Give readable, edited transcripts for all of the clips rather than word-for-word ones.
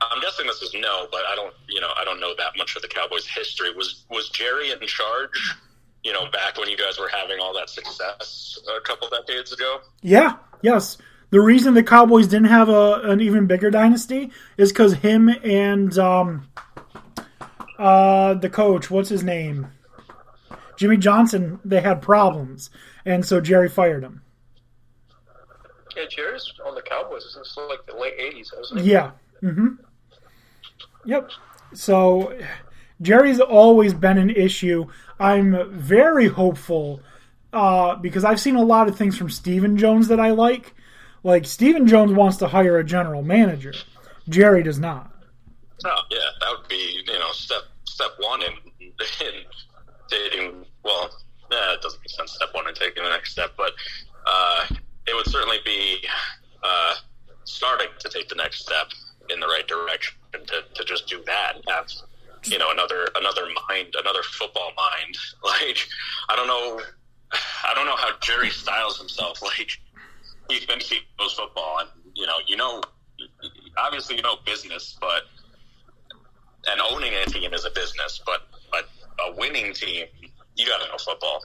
I'm guessing this is no, but I don't know that much of the Cowboys' history. Was Jerry in charge, back when you guys were having all that success a couple decades ago? Yeah, yes. The reason the Cowboys didn't have an even bigger dynasty is because him and the coach, what's his name? Jimmy Johnson, they had problems. And so Jerry fired him. Yeah, Jerry's on the Cowboys since like the late 80s, hasn't he? Yeah. Mm-hmm. Yep. So Jerry's always been an issue. I'm very hopeful because I've seen a lot of things from Stephen Jones that I like. Like, Stephen Jones wants to hire a general manager. Jerry does not. Oh, yeah, that would be, step one in dating. Well, it doesn't make sense, step one in taking the next step, but it would certainly be starting to take the next step in the right direction to just do that and have, another mind, another football mind. Like, I don't know how Jerry styles himself. Like, he knows football, and obviously business, and owning a team is a business, but a winning team, you got to know football.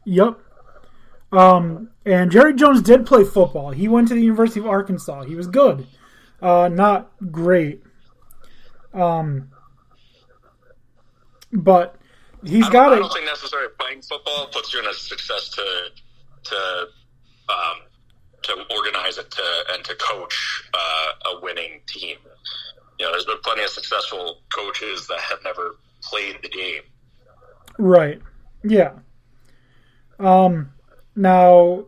Yep. And Jerry Jones did play football. He went to the University of Arkansas. He was good, not great. But he's got it. I don't think necessarily playing football puts you in a success to organize it and to coach a winning team. There's been plenty of successful coaches that have never played the game. Right. Yeah. Now,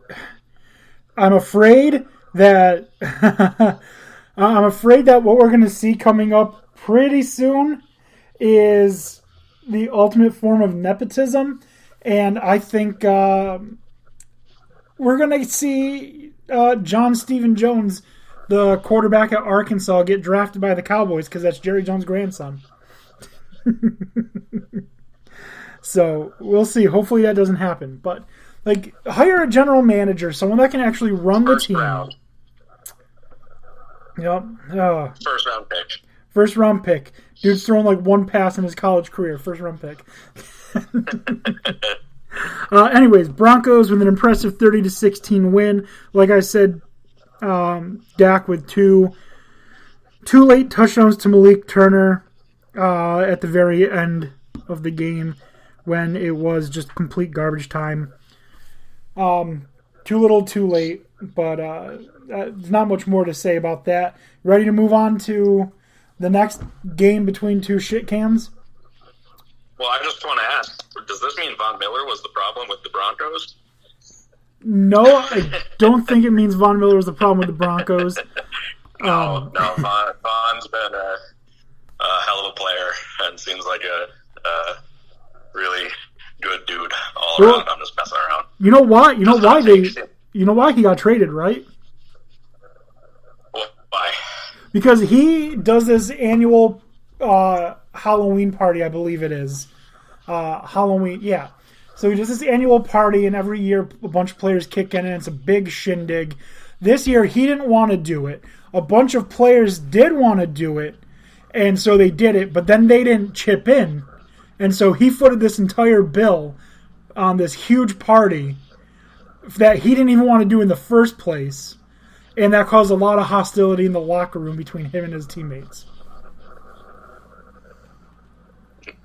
I'm afraid that what we're going to see coming up pretty soon is the ultimate form of nepotism, and I think we're going to see John Stephen Jones, the quarterback at Arkansas, get drafted by the Cowboys because that's Jerry Jones' grandson. So we'll see. Hopefully that doesn't happen. But hire a general manager, someone that can actually run the team. Round. Yep. First round pick. Dude's thrown one pass in his college career. First round pick. Anyways, Broncos with an impressive 30-16 win. Like I said, Dak with two late touchdowns to Malik Turner at the very end of the game when it was just complete garbage time. Too little, too late, but there's not much more to say about that. Ready to move on to the next game between two shit cans? Well, I just want to ask, does this mean Von Miller was the problem with the Broncos? No, I don't think it means Von Miller was the problem with the Broncos. No, Von's been a hell of a player and seems like a really good dude all around. I'm just messing around. You know why he got traded, right? Why? Because he does this annual Halloween party, I believe it is. Halloween, yeah. So he does this annual party, and every year a bunch of players kick in, and it's a big shindig. This year, he didn't want to do it. A bunch of players did want to do it, and so they did it, but then they didn't chip in. And so he footed this entire bill on this huge party that he didn't even want to do in the first place, and that caused a lot of hostility in the locker room between him and his teammates.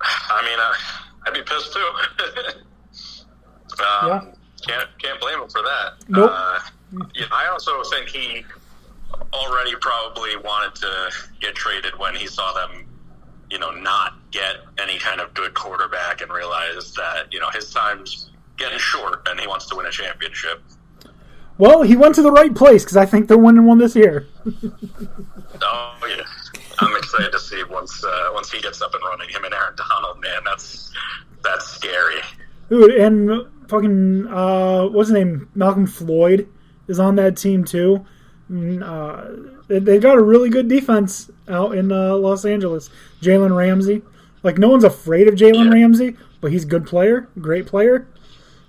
I mean, I'd be pissed too. Yeah. Can't blame him for that. Nope. I also think he already probably wanted to get traded when he saw them, not get any kind of good quarterback and realized that, his time's getting short and he wants to win a championship. Well, he went to the right place because I think they're winning one this year. Oh, yeah. I'm excited to see once he gets up and running, him and Aaron Donald, man, that's scary. Dude, and fucking, what's his name? Malcolm Floyd is on that team too. They've got a really good defense out in Los Angeles. Jalen Ramsey. No one's afraid of Jalen Ramsey, but he's a good player, great player.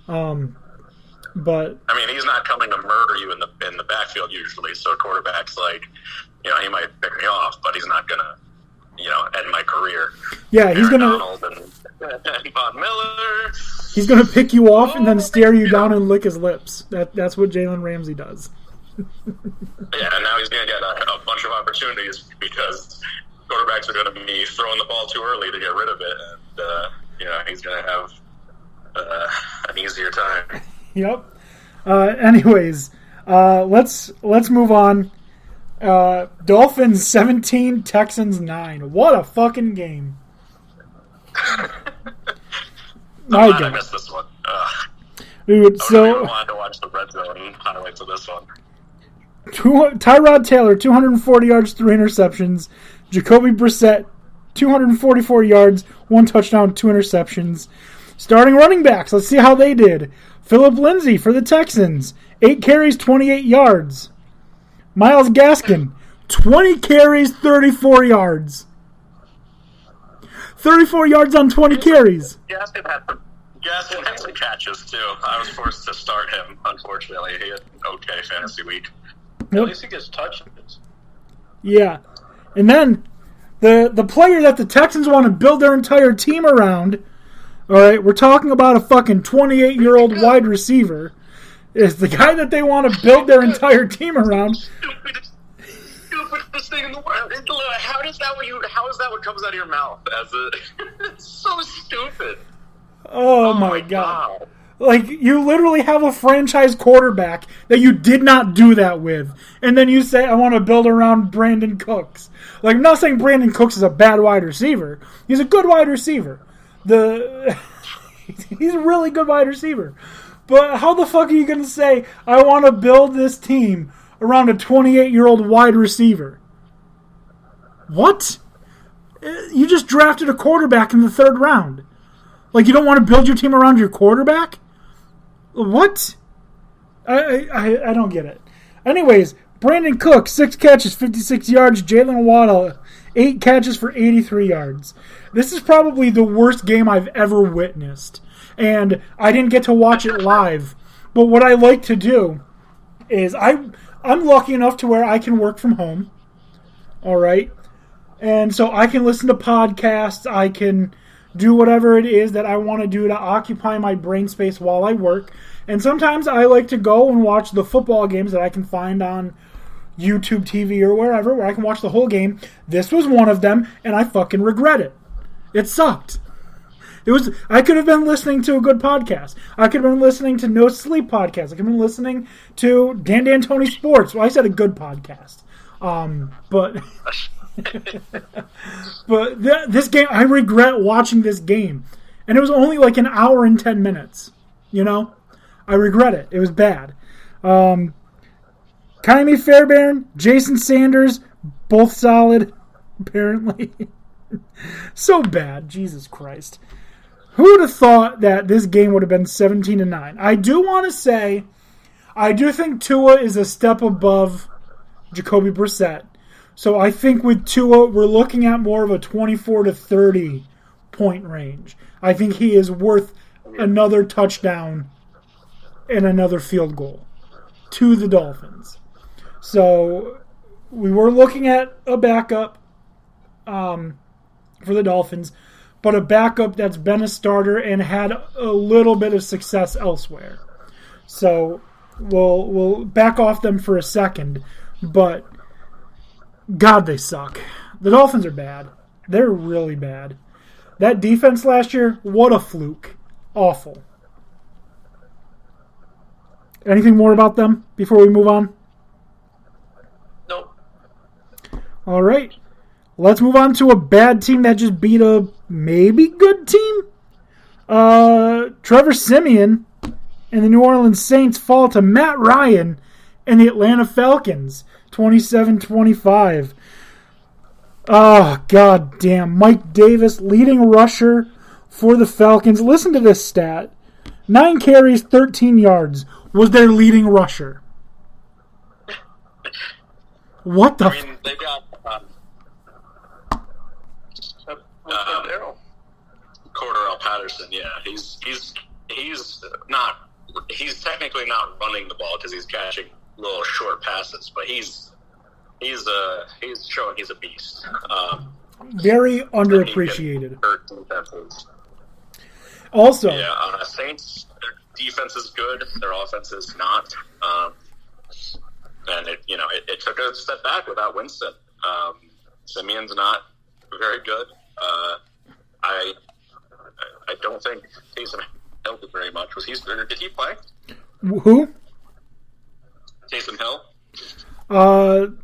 But I mean, he's not coming to murder you in the backfield usually. So quarterbacks he might pick me off, but he's not going to, end my career. Yeah, he's going to... And Von Miller. He's going to pick you off and then stare you down and lick his lips. That's what Jalen Ramsey does. Yeah, and now he's going to get a bunch of opportunities because quarterbacks are going to be throwing the ball too early to get rid of it, and he's going to have an easier time. Yep. Anyways, let's move on. Dolphins 17, Texans 9. What a fucking game! I missed this one. Dude, I wanted to watch the red zone highlights of this one. Tyrod Taylor, 240 yards, 3 interceptions. Jacoby Brissett, 244 yards, 1 touchdown, 2 interceptions. Starting running backs, let's see how they did. Phillip Lindsay for the Texans, 8 carries, 28 yards. Myles Gaskin, 20 carries, 34 yards. 34 yards on 20 carries. Gaskin had some catches, too. I was forced to start him, unfortunately. He had an okay fantasy week. At least he gets touches. Yeah. And then the player that the Texans want to build their entire team around, all right, we're talking about a fucking 28-year-old wide receiver, is the guy that they want to build their entire team around. Stupidest thing in the world. How is that what comes out of your mouth? It's so stupid. Oh my God. Like, you literally have a franchise quarterback that you did not do that with. And then you say, I want to build around Brandon Cooks. Like, I'm not saying Brandon Cooks is a bad wide receiver. He's a good wide receiver. He's a really good wide receiver. But how the fuck are you going to say, I want to build this team around a 28-year-old wide receiver? What? You just drafted a quarterback in the 3rd round. Like, you don't want to build your team around your quarterback? What? I don't get it. Anyways, Brandon Cook, 6 catches, 56 yards. Jalen Waddle, 8 catches for 83 yards. This is probably the worst game I've ever witnessed. And I didn't get to watch it live. But what I like to do is I'm lucky enough to where I can work from home. All right? And so I can listen to podcasts. I can do whatever it is that I want to do to occupy my brain space while I work. And sometimes I like to go and watch the football games that I can find on YouTube TV or wherever, where I can watch the whole game. This was one of them, and I fucking regret it. It sucked. I could have been listening to a good podcast. I could have been listening to No Sleep podcast. I could have been listening to Dan D'Antoni Sports. Well, I said a good podcast. But this game, I regret watching this game. And it was only like an hour and 10 minutes. I regret it. It was bad. Kymie Fairbairn, Jason Sanders, both solid, apparently. So bad. Jesus Christ. Who would have thought that this game would have been 17-9? I do want to say, I do think Tua is a step above Jacoby Brissett. So I think with Tua, we're looking at more of a 24 to 30 point range. I think he is worth another touchdown and another field goal to the Dolphins. So we were looking at a backup for the Dolphins, but a backup that's been a starter and had a little bit of success elsewhere. So we'll back off them for a second, but God, they suck. The Dolphins are bad. They're really bad. That defense last year, what a fluke. Awful. Anything more about them before we move on? Nope. All right. Let's move on to a bad team that just beat a maybe good team. Trevor Siemian and the New Orleans Saints fall to Matt Ryan and the Atlanta Falcons, 27-25. Oh, god damn. Mike Davis, leading rusher for the Falcons. Listen to this stat. 9 carries, 13 yards was their leading rusher. What the... they got... Cordarrelle Patterson, yeah. He's technically not running the ball because he's catching little short passes, but he's he's showing he's a beast. Very underappreciated. Hurt defenses. Also, Saints, their defense is good, their offense is not, and it took a step back without Winston. Simeon's not very good. I don't think Taysom Hill did very much. Did he play? Who? Taysom Hill.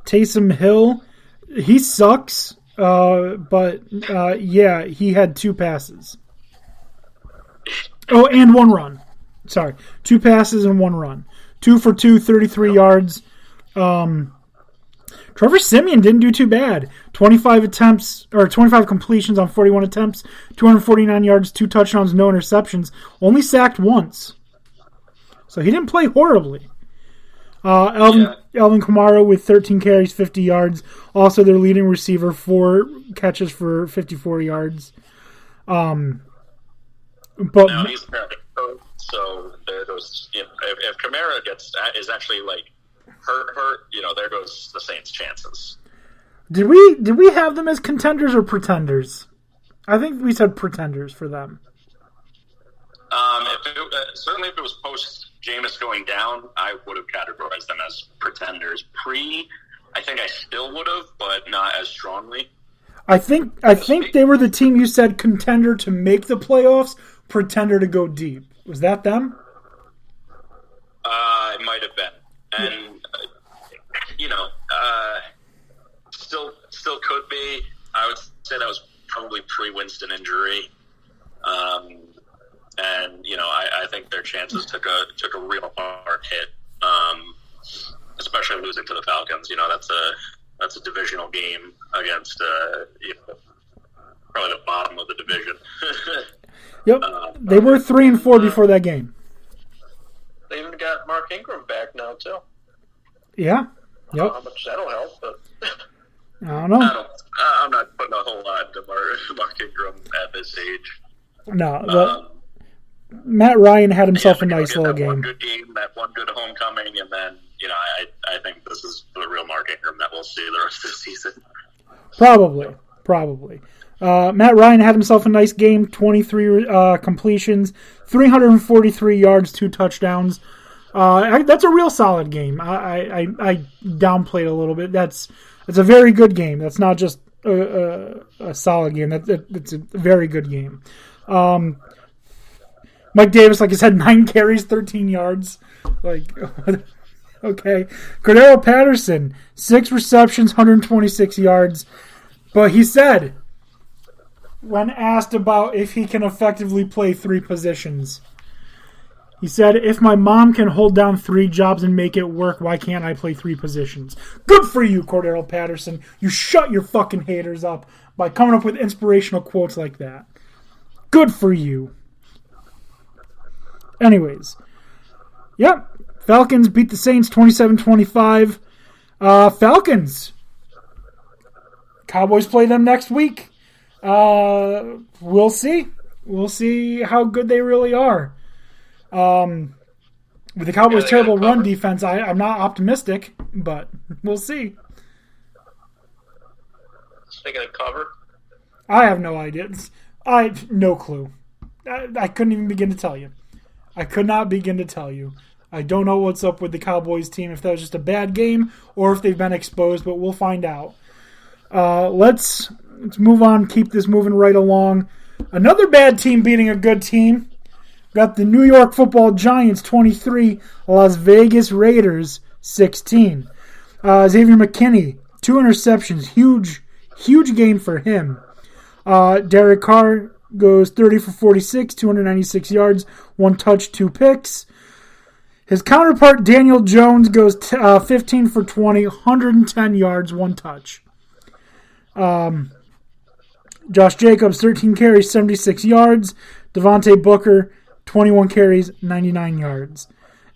Taysom Hill, he sucks. But he had 2 passes. Oh, and 1 run. Sorry, 2 passes and 1 run. 2 for 2, 33 yards. Trevor Siemian didn't do too bad. 25 completions on 41 attempts, 249 yards, 2 touchdowns, no interceptions. Only sacked once. So he didn't play horribly. Alvin Kamara with 13 carries, 50 yards. Also their leading receiver, 4 catches for 54 yards. But now he's apparently coach, so there goes. If Kamara is actually like hurt, there goes the Saints' chances. Did we have them as contenders or pretenders? I think we said pretenders for them. Certainly if it was post Jameis going down, I would have categorized them as pretenders. I think I still would have, but not as strongly. I think they were the team you said contender to make the playoffs, pretender to go deep. Was that them? It might have been. And, still could be. I would say that was probably pre-Winston injury. I think their chances took a real hard hit, especially losing to the Falcons. That's a divisional game against probably the bottom of the division. Yep, they were 3-4 before that game. They even got Mark Ingram back now too. Yeah. Yep. How much that'll help, but I don't know. I'm not putting a whole lot into Mark Ingram at this age. No, Matt Ryan had himself a nice little game. One good game, that one good homecoming, and then I think this is the real Mark Ingram that we'll see the rest of the season. Probably. Matt Ryan had himself a nice game. 23 completions, 343 yards, 2 touchdowns. That's a real solid game. I downplayed a little bit. It's a very good game. That's not just a solid game. It's a very good game. Mike Davis, like I said, 9 carries, 13 yards. Okay. Cordero Patterson, 6 receptions, 126 yards. But he said, when asked about if he can effectively play 3 positions, he said, if my mom can hold down 3 jobs and make it work, why can't I play 3 positions? Good for you, Cordero Patterson. You shut your fucking haters up by coming up with inspirational quotes like that. Good for you. Anyways. Yep. Falcons beat the Saints 27-25. Falcons. Cowboys play them next week. We'll see. We'll see how good they really are. With the Cowboys' terrible run defense, I'm not optimistic, but we'll see. They gonna cover? I have no idea. I have no clue. I couldn't even begin to tell you. I could not begin to tell you. I don't know what's up with the Cowboys team, if that was just a bad game or if they've been exposed, but we'll find out. Let's move on, keep this moving right along. Another bad team beating a good team. Got the New York Football Giants 23, Las Vegas Raiders 16. Xavier McKinney, 2 interceptions, huge game for him. Derek Carr goes 30 for 46, 296 yards, 1 touch, 2 picks. His counterpart, Daniel Jones, goes 15 for 20, 110 yards, 1 touch. Josh Jacobs, 13 carries, 76 yards. Devontae Booker, 21 carries, 99 yards.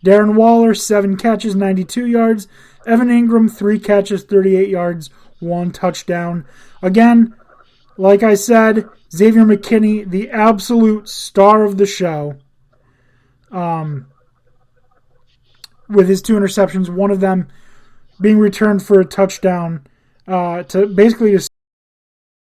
Darren Waller, 7 catches, 92 yards. Evan Ingram, 3 catches, 38 yards, 1 touchdown. Again, like I said, Xavier McKinney, the absolute star of the show. With his 2 interceptions, one of them being returned for a touchdown to basically just